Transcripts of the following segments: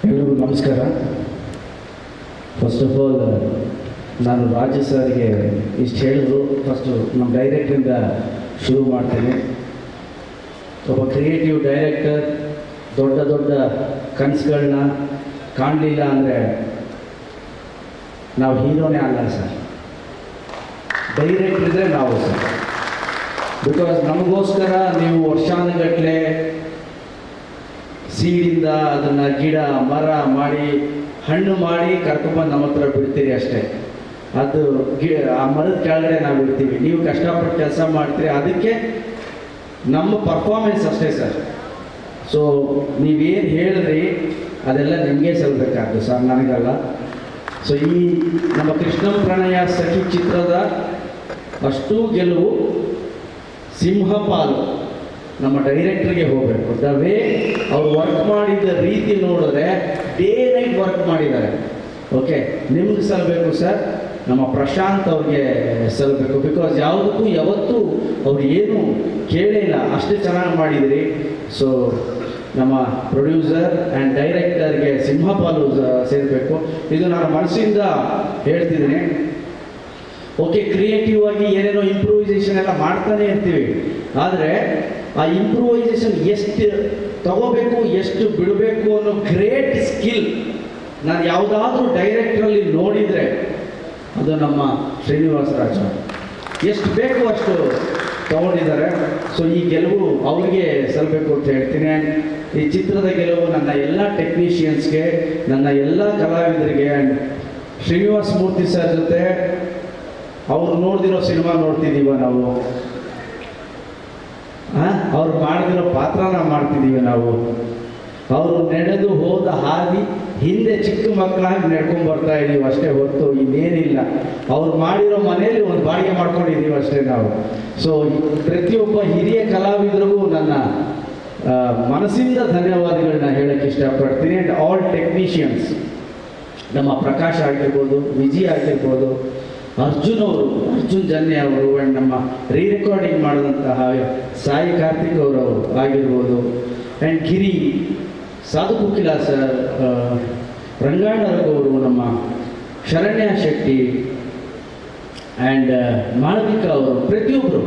ಎಲ್ರಿಗೂ ನಮಸ್ಕಾರ. First of all ನಾನು ರಾಜು ಸರ್ಗೆ ಇಷ್ಟು ಹೇಳಿದ್ರು. ಫಸ್ಟು ನಮ್ಮ ಡೈರೆಕ್ಟ್ರಿಂದ ಶುರು ಮಾಡ್ತೇನೆ. ಒಬ್ಬ ಕ್ರಿಯೇಟಿವ್ ಡೈರೆಕ್ಟರ್ ದೊಡ್ಡ ದೊಡ್ಡ ಕನಸುಗಳನ್ನ ಕಾಣಲಿಲ್ಲ ಅಂದರೆ ನಾವು ಹೀರೋನೇ ಅಲ್ಲ ಸರ್, ಡೈರೆಕ್ಟ್ರ್ ಇದ್ದರೆ ನಾವು ಸರ್. ಬಿಕಾಸ್ ನಮಗೋಸ್ಕರ ನೀವು ವರ್ಷಾನುಗಟ್ಟಲೆ ಸೀಡಿಂದ ಅದನ್ನು ಗಿಡ ಮರ ಮಾಡಿ ಹಣ್ಣು ಮಾಡಿ ಕರ್ಕೊಂಬಂದು ನಮ್ಮ ಹತ್ರ ಬಿಡ್ತೀರಿ ಅಷ್ಟೇ. ಅದು ಆ ಮರದ ಕೆಳಗಡೆ ನಾವು ಇರ್ತೀವಿ, ನೀವು ಕಷ್ಟಪಟ್ಟು ಕೆಲಸ ಮಾಡ್ತೀರಿ, ಅದಕ್ಕೆ ನಮ್ಮ ಪರ್ಫಾರ್ಮೆನ್ಸ್ ಅಷ್ಟೇ ಸರ್. ಸೊ ನೀವೇನು ಹೇಳಿದ್ರಿ ಅದೆಲ್ಲ ನಿಮಗೆ ಸಲ್ಲಬೇಕಾದ್ದು ಸರ್, ನನಗಲ್ಲ. ಸೊ ಈ ನಮ್ಮ ಕೃಷ್ಣ ಪ್ರಣಯ ಸಖಿ ಚಿತ್ರದ ಅಷ್ಟೂ ಗೆಲುವು ಸಿಂಹಪಾಲು ನಮ್ಮ ಡೈರೆಕ್ಟ್ರಿಗೆ ಹೋಗಬೇಕು. ದ ವೇ ಅವ್ರು ವರ್ಕ್ ಮಾಡಿದ ರೀತಿ ನೋಡಿದ್ರೆ ಡೇ ನೈಟ್ ವರ್ಕ್ ಮಾಡಿದ್ದಾರೆ. ಓಕೆ, ನಿಮ್ಗೆ ಸಲ್ಲಬೇಕು ಸರ್, ನಮ್ಮ ಪ್ರಶಾಂತ್ ಅವ್ರಿಗೆ ಸಲ್ಲಬೇಕು. ಬಿಕಾಸ್ ಯಾವುದಕ್ಕೂ ಯಾವತ್ತೂ ಅವ್ರು ಏನು ಕೇಳಿಲ್ಲ, ಅಷ್ಟು ಚೆನ್ನಾಗಿ ಮಾಡಿದಿರಿ. ಸೊ ನಮ್ಮ ಪ್ರೊಡ್ಯೂಸರ್ ಆ್ಯಂಡ್ ಡೈರೆಕ್ಟರ್ಗೆ ಸಿಂಹಪಾಲು ಸೇರಬೇಕು. ಇದು ನಾನು ಮನಸ್ಸಿಂದ ಹೇಳ್ತಿದ್ದೀನಿ. ಓಕೆ, ಕ್ರಿಯೇಟಿವ್ ಆಗಿ ಏನೇನೋ ಇಂಪ್ರೂವೈಸೇಷನ್ ಎಲ್ಲ ಮಾಡ್ತಾನೆ ಇರ್ತೀವಿ, ಆದರೆ ಆ ಇಂಪ್ರೂವೈಸೇಷನ್ ಎಷ್ಟು ತಗೋಬೇಕು ಎಷ್ಟು ಬಿಡಬೇಕು ಅನ್ನೋ ಗ್ರೇಟ್ ಸ್ಕಿಲ್ ನಾನು ಯಾವುದಾದ್ರೂ ಡೈರೆಕ್ಟ್ರಲ್ಲಿ ನೋಡಿದರೆ ಅದು ನಮ್ಮ ಶ್ರೀನಿವಾಸ ರಾಜ. ಎಷ್ಟು ಬೇಕು ಅಷ್ಟು ತಗೊಂಡಿದ್ದಾರೆ. ಸೊ ಈ ಗೆಲುವು ಅವ್ರಿಗೆ ಸಲ್ಲಬೇಕು ಅಂತ ಹೇಳ್ತೀನಿ. ಆ್ಯಂಡ್ ಈ ಚಿತ್ರದ ಗೆಲುವು ನನ್ನ ಎಲ್ಲ ಟೆಕ್ನಿಷಿಯನ್ಸ್ಗೆ, ನನ್ನ ಎಲ್ಲ ಕಲಾವಿದರಿಗೆ, ಆ್ಯಂಡ್ ಶ್ರೀನಿವಾಸ ಮೂರ್ತಿ ಸರ್ ಜೊತೆ ಅವ್ರು ನೋಡ್ದಿರೋ ಸಿನಿಮಾ ನೋಡ್ತಿದ್ದೀವ ನಾವು, ಅವ್ರು ಮಾಡ್ದಿರೋ ಪಾತ್ರನ ಮಾಡ್ತಿದ್ದೀವಿ ನಾವು. ಅವರು ನಡೆದು ಹೋದ ಹಾದಿ ಹಿಂದೆ ಚಿಕ್ಕ ಮಕ್ಕಳಾಗಿ ನಡ್ಕೊಂಡು ಬರ್ತಾ ಇದ್ದೀವಿ ಅಷ್ಟೇ ಹೊರತು ಇನ್ನೇನಿಲ್ಲ. ಅವ್ರು ಮಾಡಿರೋ ಮನೆಯಲ್ಲಿ ಒಂದು ಬಾಡಿಗೆ ಮಾಡ್ಕೊಂಡಿದ್ದೀವಿ ಅಷ್ಟೇ ನಾವು. ಸೊ ಪ್ರತಿಯೊಬ್ಬ ಹಿರಿಯ ಕಲಾವಿದರಿಗೂ ನನ್ನ ಮನಸ್ಸಿಂದ ಧನ್ಯವಾದಗಳನ್ನ ಹೇಳಕ್ಕೆ ಇಷ್ಟಪಡ್ತೀನಿ. ಆ್ಯಂಡ್ ಆಲ್ ಟೆಕ್ನಿಷಿಯನ್ಸ್, ನಮ್ಮ ಪ್ರಕಾಶ್ ಆಗಿರ್ಬೋದು, ವಿಜಯ್ ಆಗಿರ್ಬೋದು, ಅರ್ಜುನ್ ಜನ್ಯ ಅವರು, ಆ್ಯಂಡ್ ನಮ್ಮ ರೆಕಾರ್ಡಿಂಗ್ ಮಾಡಿದಂತಹ ಸಾಯಿ ಕಾರ್ತಿಕ್ ಅವರು ಆಗಿರ್ಬೋದು, ಆ್ಯಂಡ್ ಗಿರಿ, ಸಾಧು ಕುಕಿಲ ಸರ್, ರಂಗಾಯಣ ಅವರು, ನಮ್ಮ ಶರಣ್ಯ ಶೆಟ್ಟಿ ಆ್ಯಂಡ್ ಮಾಳವಿಕಾ ಅವರು, ಪ್ರತಿಯೊಬ್ಬರು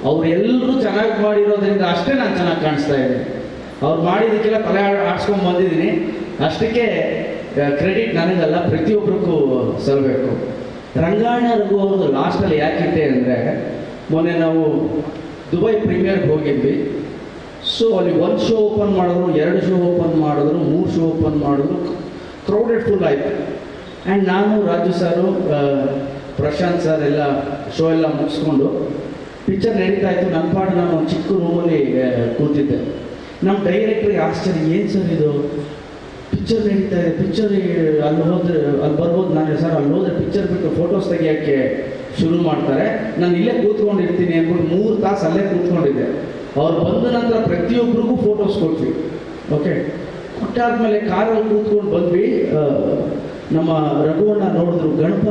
ಅವರೆಲ್ಲರೂ ಚೆನ್ನಾಗಿ ಮಾಡಿರೋದ್ರಿಂದ ಅಷ್ಟೇ ನಾನು ಚೆನ್ನಾಗಿ ಕಾಣಿಸ್ತಾ ಇದ್ದೀನಿ. ಅವ್ರು ಮಾಡಿದ್ದಕ್ಕೆಲ್ಲ ತಲೆ ಆಡಿಸ್ಕೊಂಡು ಬಂದಿದ್ದೀನಿ, ಅಷ್ಟಕ್ಕೆ ಕ್ರೆಡಿಟ್ ನನಗಲ್ಲ, ಪ್ರತಿಯೊಬ್ಬರಿಗೂ ಸಲ್ಲಬೇಕು. ರಂಗಾಯಣ ರಘು ಅವ್ರದ್ದು ಲಾಸ್ಟಲ್ಲಿ ಯಾಕಿಟ್ಟೆ ಅಂದರೆ, ಮೊನ್ನೆ ನಾವು ದುಬೈ ಪ್ರೀಮಿಯರ್ಗೆ ಹೋಗಿದ್ವಿ. ಸೊ ಅಲ್ಲಿ 1 ಶೋ ಓಪನ್ ಮಾಡಿದ್ರು, 2 ಶೋ ಓಪನ್ ಮಾಡಿದ್ರು, 3 ಶೋ ಓಪನ್ ಮಾಡಿದ್ರು, ಕ್ರೌಡೆಡ್ ಫುಲ್ ಆಯಿತು. ಆ್ಯಂಡ್ ನಾನು, ರಾಜು ಸಾರು, ಪ್ರಶಾಂತ್ ಸರ್ ಎಲ್ಲ ಶೋ ಎಲ್ಲ ಮುಗಿಸ್ಕೊಂಡು ಪಿಕ್ಚರ್ ನಡೀತಾ ಇತ್ತು. ನನ್ನ ಪಾಡು ನಾನು ಒಂದು ಚಿಕ್ಕ ರೂಮಲ್ಲಿ ಕೂತಿದ್ದೆ. ನಮ್ಮ ಡೈರೆಕ್ಟ್ರಿಗೆ ಆಶ್ಚರ್ಯ, ಏನು ಸರ್ ಇದು ಪಿಕ್ಚರ್ ನಡೀತಾ ಇದೆ, ಪಿಕ್ಚರ್ ಅಲ್ಲಿ ಹೋದ್ರೆ ಅಲ್ಲಿ ಬರ್ಬೋದು. ನಾನು ಸರ್ ಅಲ್ಲಿ ಹೋದ್ರೆ ಪಿಕ್ಚರ್ ಬಿಟ್ಟು ಫೋಟೋಸ್ ತೆಗಿಯೋಕ್ಕೆ ಶುರು ಮಾಡ್ತಾರೆ, ನಾನು ಇಲ್ಲೇ ಕೂತ್ಕೊಂಡಿರ್ತೀನಿ ಅಂದ್ಬಿಟ್ಟು 3 ತಾಸು ಅಲ್ಲೇ ಕೂತ್ಕೊಂಡಿದ್ದೆ. ಅವ್ರು ಬಂದ ನಂತರ ಪ್ರತಿಯೊಬ್ಬರಿಗೂ ಫೋಟೋಸ್ ಕೊಟ್ವಿ. ಓಕೆ, ಕೊಟ್ಟಾದ್ಮೇಲೆ ಕಾರಲ್ಲಿ ಕೂತ್ಕೊಂಡು ಬಂದ್ವಿ. ನಮ್ಮ ರಘುವಣ್ಣ ನೋಡಿದ್ರು, ಗಣಪ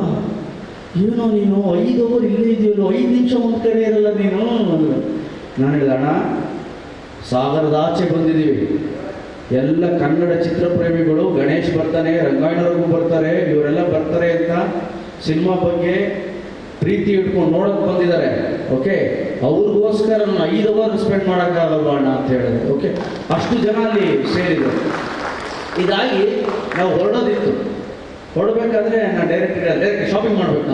ಏನೋ ನೀನು 5 ಅವರ್ ಇಲ್ಲೇ ಇದೆಯಲ್ಲೋ, 5 ನಿಮಿಷ ಒಂದು ಕಡೆ ಇರಲ್ಲ ನೀನು. ನಾನು ಹೇಳಿದೆ, ಅಣ್ಣ ಸಾಗರದಾಚೆ ಬಂದಿದ್ದೀವಿ, ಎಲ್ಲ ಕನ್ನಡ ಚಿತ್ರಪ್ರೇಮಿಗಳು, ಗಣೇಶ್ ಬರ್ತಾನೆ, ರಂಗಾಯಣವ್ರಿಗೂ ಬರ್ತಾರೆ, ಇವರೆಲ್ಲ ಬರ್ತಾರೆ ಅಂತ ಸಿನಿಮಾ ಬಗ್ಗೆ ಪ್ರೀತಿ ಇಟ್ಕೊಂಡು ನೋಡೋಕೆ ಬಂದಿದ್ದಾರೆ. ಓಕೆ, ಅವ್ರಿಗೋಸ್ಕರ ನಾನು 5 ಅವರ್ ಸ್ಪೆಂಡ್ ಮಾಡೋಕ್ಕಾಗಲ್ವ ಅಣ್ಣ ಅಂತ ಹೇಳಿದೆ. ಓಕೆ, ಅಷ್ಟು ಜನ ಅಲ್ಲಿ ಸೇರಿದರು. ಇದಾಗಿ ನಾವು ಹೊರಡೋದಿತ್ತು. ಹೊರಡಬೇಕಾದ್ರೆ ನಾನು ಡೈರೆಕ್ಟ್ ಶಾಪಿಂಗ್ ಮಾಡಬೇಕು,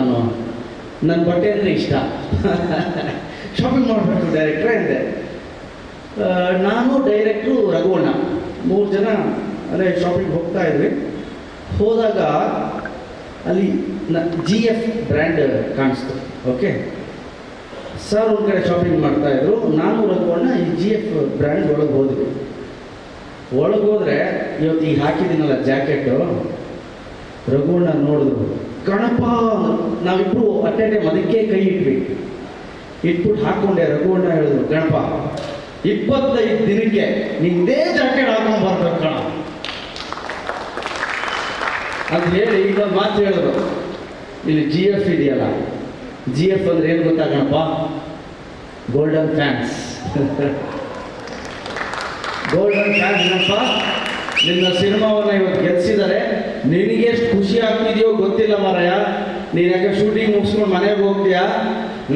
ನನ್ನ ಬಟ್ಟೆ ಅಂದರೆ ಇಷ್ಟ, ಶಾಪಿಂಗ್ ಮಾಡಬೇಕು ಡೈರೆಕ್ಟ್ರೇ ಅಂದೆ. ನಾನು, ಡೈರೆಕ್ಟ್ರು, ರಘುವಣ್ಣ 3 ಜನ ಅಲ್ಲೇ ಶಾಪಿಂಗ್ ಹೋಗ್ತಾ ಇದ್ವಿ. ಹೋದಾಗ ಅಲ್ಲಿ GF ಬ್ರ್ಯಾಂಡ್ ಕಾಣಿಸ್ತು. ಓಕೆ, ಸರ್ ಒಂದು ಕಡೆ ಶಾಪಿಂಗ್ ಮಾಡ್ತಾಯಿದ್ರು, ನಾನು ರಘುವಣ್ಣ ಈ GF ಬ್ರ್ಯಾಂಡ್ ಒಳಗೆ ಹೋದ್ವಿ. ಒಳಗೆ ಹೋದರೆ ಇವತ್ತು ಈಗ ಹಾಕಿದ್ದೀನಲ್ಲ ಜಾಕೆಟು, ರಘುವಣ್ಣ ನೋಡಿದ್ರು, ಗಣಪ, ನಾವಿಬ್ಬರು ಅಟ್ಟೆ ಟೈಮ್ ಅದಕ್ಕೆ ಕೈ ಇಟ್ಬಿಟ್ಟು ಹಾಕ್ಕೊಂಡೆ. ರಘುವಣ್ಣ ಹೇಳಿದ್ರು, ಗಣಪ 25 ದಿನಕ್ಕೆ ನಿಂದೇ ಜಾಕೆಟ್ ಹಾಕೊಂಡು ಬರ್ಬೇಕು ಕಣ ಅಂತ ಹೇಳಿ ಈಗ ಮಾತು ಹೇಳಿದ್ರು. ಇಲ್ಲಿ GF ಇದೆಯಲ್ಲ, GF ಅಂದರೆ ಏನು ಗೊತ್ತಾ Ganapa? Golden fans. Golden fans ಏನಪ್ಪ, ನಿನ್ನ ಸಿನಿಮಾವನ್ನು ಇವತ್ತು ಗೆಲ್ಲಿಸಿದರೆ ನಿನಗೆ ಎಷ್ಟು ಖುಷಿ ಆಗ್ತಿದೆಯೋ ಗೊತ್ತಿಲ್ಲ ಮಾರಾಯ. ನೀನು ಯಾಕೆ ಶೂಟಿಂಗ್ ಮುಗಿಸ್ಕೊಂಡು ಮನೆಗೆ ಹೋಗ್ತೀಯಾ?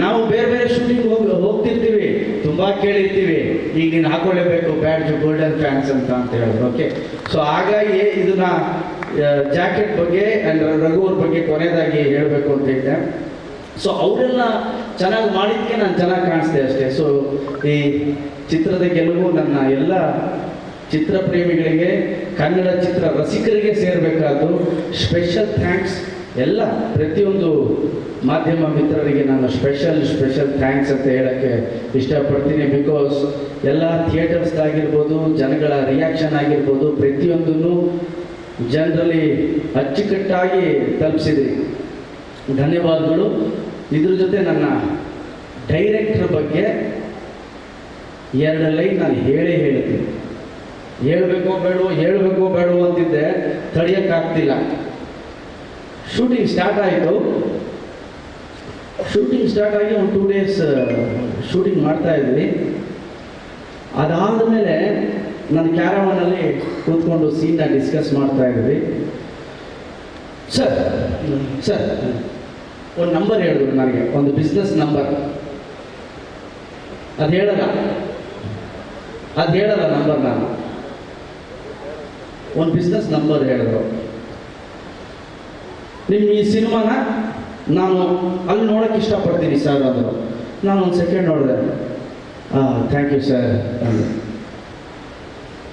ನಾವು ಬೇರೆ ಬೇರೆ ಶೂಟಿಂಗ್ ಹೋಗ್ತಿರ್ತೀವಿ, ತುಂಬ ಕೇಳಿರ್ತೀವಿ, ಈಗ ನೀನು ಹಾಕೊಳ್ಳೇಬೇಕು ಬ್ಯಾಡ್ಜ್ ಗೋಲ್ಡನ್ ಫ್ಯಾನ್ಸ್ ಅಂತ ಹೇಳಿದ್ರು. ಓಕೆ, ಸೊ ಹಾಗಾಗಿ ಇದನ್ನ ಜಾಕೆಟ್ ಬಗ್ಗೆ ಆ್ಯಂಡ್ ರಘುವ್ರ ಬಗ್ಗೆ ಕೊನೆಯದಾಗಿ ಹೇಳಬೇಕು ಅಂತ ಇದ್ದೆ. ಸೊ ಅವರೆಲ್ಲ ಚೆನ್ನಾಗಿ ಮಾಡಿದ್ದಕ್ಕೆ ನಾನು ಚೆನ್ನಾಗಿ ಕಾಣಿಸ್ದೆ ಅಷ್ಟೇ. ಸೊ ಈ ಚಿತ್ರದ ಗೆಲುವು ನನ್ನ ಎಲ್ಲ ಚಿತ್ರಪ್ರೇಮಿಗಳಿಗೆ, ಕನ್ನಡ ಚಿತ್ರ ರಸಿಕರಿಗೆ ಸೇರಬೇಕಾದ್ದು. ಸ್ಪೆಷಲ್ ಥ್ಯಾಂಕ್ಸ್ ಎಲ್ಲ ಪ್ರತಿಯೊಂದು ಮಾಧ್ಯಮ ಮಿತ್ರರಿಗೆ ನಾನು ಸ್ಪೆಷಲ್ ಥ್ಯಾಂಕ್ಸ್ ಅಂತ ಹೇಳೋಕ್ಕೆ ಇಷ್ಟಪಡ್ತೀನಿ. ಬಿಕಾಸ್ ಎಲ್ಲ ಥಿಯೇಟರ್ಸ್ಗಾಗಿರ್ಬೋದು, ಜನಗಳ ರಿಯಾಕ್ಷನ್ ಆಗಿರ್ಬೋದು, ಪ್ರತಿಯೊಂದನ್ನು ಜನರಲ್ಲಿ ಅಚ್ಚುಕಟ್ಟಾಗಿ ತಲುಪಿಸಿದ್ರಿ, ಧನ್ಯವಾದಗಳು. ಇದ್ರ ಜೊತೆ ನನ್ನ ಡೈರೆಕ್ಟರ್ ಬಗ್ಗೆ 2 ಲೈನ್ ನಾನು ಹೇಳ್ತೀನಿ. ಹೇಳಬೇಕೋ ಬೇಡವೋ ಅಂತಿದ್ದೆ, ತಡೆಯೋಕ್ಕಾಗ್ತಿಲ್ಲ. ಶೂಟಿಂಗ್ ಸ್ಟಾರ್ಟ್ ಆಗಿ ಒಂದು 2 ಡೇಸ್ ಶೂಟಿಂಗ್ ಮಾಡ್ತಾ ಇದ್ವಿ. ಅದಾದಮೇಲೆ ನನ್ನ ಕ್ಯಾರವಾನಲ್ಲಿ ಕೂತ್ಕೊಂಡು ಸೀನ್ನ ಡಿಸ್ಕಸ್ ಮಾಡ್ತಾ ಇದ್ವಿ. ಸರ್ ಒಂದು ನಂಬರ್ ಹೇಳಿದ್ರು ನನಗೆ, ಒಂದು ಬಿಸ್ನೆಸ್ ನಂಬರ್. ಅದು ಹೇಳಲ್ಲ ನಂಬರ್. ನಾನು ಒಂದು ಬಿಸ್ನೆಸ್ ನಂಬರ್ ಹೇಳಿದ್ರು. ನಿಮ್ಮ ಈ ಸಿನಿಮಾನ ನಾನು ಅಲ್ಲಿ ನೋಡೋಕ್ಕೆ ಇಷ್ಟಪಡ್ತೀನಿ ಸರ್ ಅಂದರು. ನಾನು ಒಂದು ಸೆಕೆಂಡ್ ನೋಡಿದೆ. ಥ್ಯಾಂಕ್ ಯು ಸರ್ ಅಂದರು.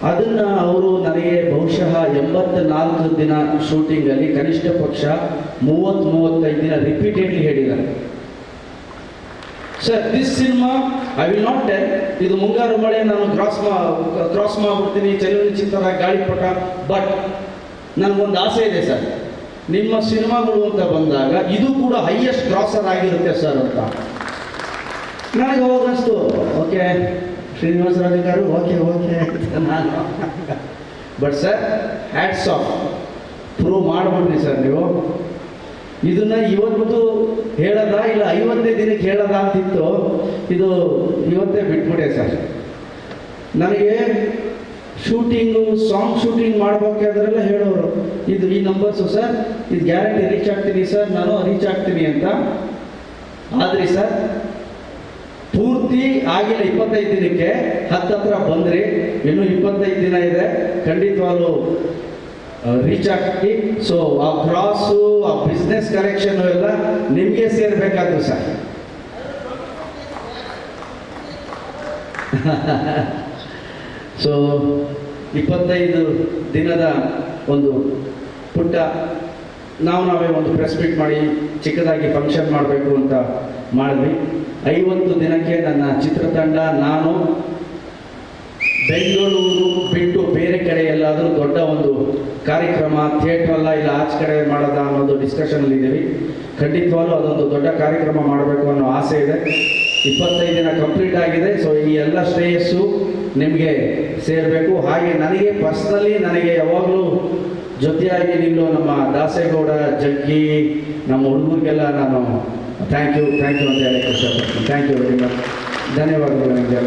ಅದನ್ನು ಅವರು ನನಗೆ ಬಹುಶಃ 84 ದಿನ ಶೂಟಿಂಗಲ್ಲಿ ಕನಿಷ್ಠ ಪಕ್ಷ 30-35 ದಿನ ರಿಪೀಟೆಡ್ಲಿ ಹೇಳಿದ್ದಾರೆ. Sir, this cinema I will not tell, ಇದು ಮುಂಗಾರು ಮಳೆ, ನಾನು ಕ್ರಾಸ್ ಮಾಡ್ಬಿಡ್ತೀನಿ, ಚಲನಚಿತ್ರ ಗಾಳಿಪಟ. ಬಟ್ ನನಗೊಂದು ಆಸೆ ಇದೆ ಸರ್, ನಿಮ್ಮ ಸಿನಿಮಾಗಳು ಅಂತ ಬಂದಾಗ ಇದು ಕೂಡ ಹೈಯೆಸ್ಟ್ ಕ್ರಾಸರ್ ಆಗಿರುತ್ತೆ ಸರ್ ಅಂತ. ನನಗೆ ಅವಾಗ ಅನಿಸ್ತು, ಓಕೆ ಶ್ರೀನಿವಾಸ ರಾಧಿಕಾರು, ಓಕೆ ನಾನು. But sir, hats off, prove ಮಾಡ್ಬಿಟ್ರಿ ಸರ್ ನೀವು. ಇದನ್ನ ಇವತ್ತು ಹೇಳೋದಾ ಇಲ್ಲ 50ನೇ ದಿನಕ್ಕೆ ಹೇಳೋದಾ ಅಂತಿತ್ತು. ಇದು ಇವತ್ತೇ ಬಿಟ್ಬಿಟ್ಟೆ ಸರ್. ನನಗೆ ಸಾಂಗ್ ಶೂಟಿಂಗ್ ಮಾಡ್ಬೇಕಾದ್ರೆಲ್ಲ ಹೇಳೋರು, ಇದು ಈ ನಂಬರ್ಸು ಸರ್, ಇದು ಗ್ಯಾರಂಟಿ ರೀಚ್ ಆಗ್ತೀನಿ ಸರ್, ನಾನು ರೀಚ್ ಆಗ್ತೀನಿ ಅಂತ. ಆದ್ರಿ ಸರ್, ಪೂರ್ತಿ ಆಗಿಲ್ಲ 25 ದಿನಕ್ಕೆ ಹತ್ತತ್ರ ಬಂದ್ರಿ. ಇನ್ನೂ 25 ದಿನ ಇದೆ, ಖಂಡಿತವಾಗ್ಲೂ ರೀಚ್ ಆಗ್ತಿ. ಸೊ ಆ ಕ್ರಾಸು, ಆ ಬಿಸ್ನೆಸ್ ಕಲೆಕ್ಷನ್ ಎಲ್ಲ ನಿಮಗೆ ಸೇರ್ಬೇಕಾದ್ರು ಸರ್. ಸೊ 25 ದಿನದ ಒಂದು ಪುಟ್ಟ ನಾವೇ ಒಂದು ಪ್ರೆಸ್ ಮೀಟ್ ಮಾಡಿ ಚಿಕ್ಕದಾಗಿ ಫಂಕ್ಷನ್ ಮಾಡಬೇಕು ಅಂತ ಮಾಡಿದ್ವಿ. 50 ದಿನಕ್ಕೆ ನನ್ನ ಚಿತ್ರತಂಡ, ನಾನು ಬೆಂಗಳೂರು ಬಿಟ್ಟು ಬೇರೆ ಕಡೆ ಎಲ್ಲಾದರೂ ದೊಡ್ಡ ಒಂದು ಕಾರ್ಯಕ್ರಮ, ಥಿಯೇಟ್ರಲ್ಲ ಇಲ್ಲ ಆಚೆ ಕಡೆ ಮಾಡೋದ ಅನ್ನೋದು ಡಿಸ್ಕಷನಲ್ಲಿ ಇದ್ದೀವಿ. ಖಂಡಿತವಾಗ್ಲೂ ಅದೊಂದು ದೊಡ್ಡ ಕಾರ್ಯಕ್ರಮ ಮಾಡಬೇಕು ಅನ್ನೋ ಆಸೆ ಇದೆ. 25 ದಿನ ಕಂಪ್ಲೀಟ್ ಆಗಿದೆ. ಸೊ ಈ ಎಲ್ಲ ಶ್ರೇಯಸ್ಸು ನಿಮಗೆ ಸೇರಬೇಕು. ಹಾಗೆ ನನಗೆ ಪರ್ಸ್ನಲಿ ನನಗೆ ಯಾವಾಗಲೂ ಜೊತೆಯಾಗಿ ನಿಲ್ಲೋ ನಮ್ಮ ದಾಸೇಗೌಡ, ಜಗ್ಗಿ, ನಮ್ಮ ಹುಡುಗರಿಗೆಲ್ಲ ನಾನು ಥ್ಯಾಂಕ್ ಯು ಅಂತ ಹೇಳಕ್ಕೆ ಇಷ್ಟಪಡ್ತೀನಿ. Thank you very much. ಧನ್ಯವಾದಗಳು ನಿಮಗೆ.